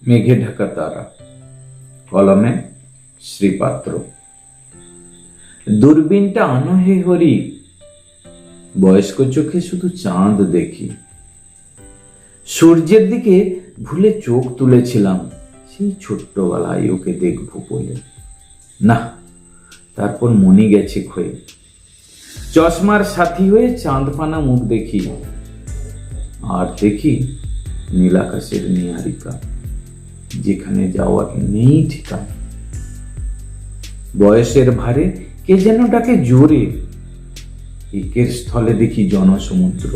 মেঘে ঢাকা তারা, কলমে শ্রীপাত্র। দূরবীনটা আনো হে হরি, বয়স্ক চোখে শুধু চাঁদ দেখি। সূর্যের দিকে ভুলে চোখ তুলেছিলাম সেই ছোট্টবেলায় ওকে দেখব বলে। না, তারপর মনে গেছে ক্ষয়ে। চশমার সাথী হয়ে চাঁদপানা মুখ দেখি, আর দেখি নীলাকাশের নিহারিকা, যেখানে যাওয়ার নেই ঠিকানা। বয়সের ভারে কে যেন ডাকে জোরে, একের স্থলে দেখি জনসমুদ্র।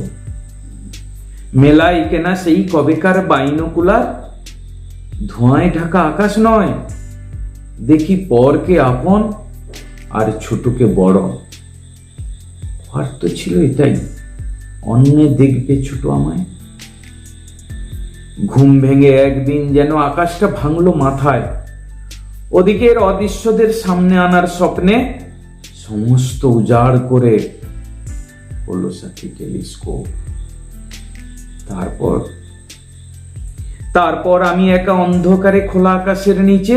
মেলায় কেনা সেই কবেকার বাইনোকুলার, ধোঁয়ায় ঢাকা আকাশ নয়, দেখি পরকে আপন আর ছোটকে বড়। আর তো ছিল এটাই, অন্যে দেখবে ছোট আমায়। ঘুম ভেঙে একদিন যেন আকাশটা ভাঙলো মাথায়, ওদিকের অদৃশ্যদের সামনে আনার স্বপ্নে সমস্ত উজাড় করে হলো সাথী টেলিস্কোপ। তারপর আমি একা অন্ধকারে খোলা আকাশের নিচে,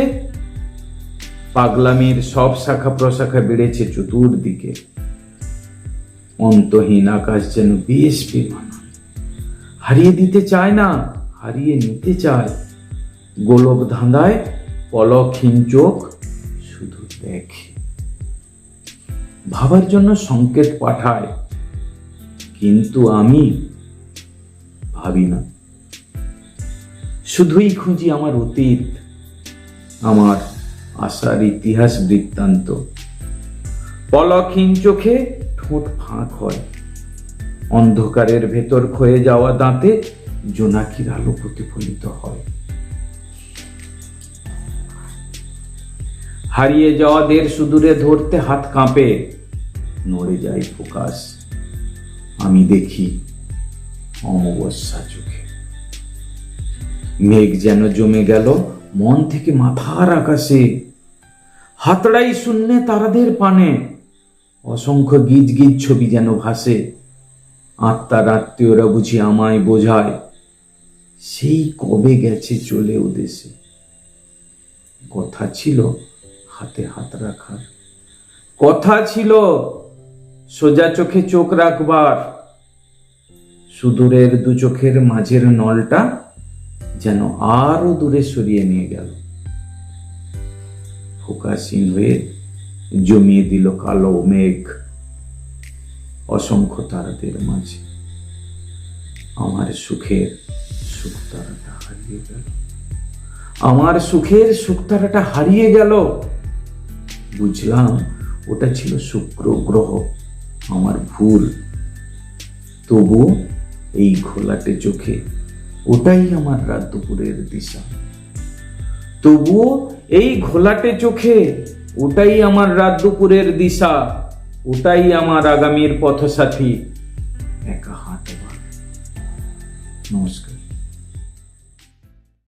পাগলামির সব শাখা প্রশাখা বেড়েছে চতুর্দিকে। অন্তহীন আকাশ যেন বেশ বেমানান, হারিয়ে দিতে চায় না, হারিয়ে নিতে চায়। গোলক ধাঁধায় পলকহীন চোখ শুধু দেখে, ভাবার জন্য সংকেত পাঠায়, কিন্তু আমি ভাবি না। শুধুই খুঁজি আমার অতীত, আমার আশার ইতিহাস বৃত্তান্ত। পলকহীন চোখে ঠোঁট ফাঁক হয়, অন্ধকারের ভেতর ক্ষয়ে যাওয়া দাঁতে জোনাকির আলো প্রতিফলিত হয়। হারিয়ে যাওয়া দের সুদূরে ধরতে হাত কাঁপে, নড়ে যায় ফোকাস। আমি দেখি অমাবস্যা চোখে। মেঘ যেন জমে গেল মন থেকে মাথার আকাশে, হাতড়াই শূন্যে তারাদের পানে, অসংখ্য গিজ গিজ ছবি যেন ভাসে। আত্মার আত্মীয়রা বুঝি আমায় বোঝায়, সেই কবে গেছে চলে ও দেশে। কথা ছিল হাতে হাত রাখার, কথা ছিল সোজা চোখে চোখ রাখবার। সুদূরের দু চোখের মাঝের নলটা যেন আরো দূরে সরিয়ে নিয়ে গেল, ফোকাসহীন হয়ে জমিয়ে দিল কালো মেঘ অসংখ্য তারাদের মাঝে। আমার সুখের সুখ তারাটা হারিয়ে গেল, আমার সুখের সুখ তারাটা হারিয়ে গেল। বুঝলাম ওটা ছিল শুক্র গ্রহ, আমার ভুল। তবু এই ঘোলাটে চোখে ওটাই আমার রাত দুপুরের দিশা। তবুও এই ঘোলাটে চোখে ওটাই আমার রাত দুপুরের দিশা, ওটাই আমার আগামীর পথসাথী, একা হাঁটবার। নমস্কার।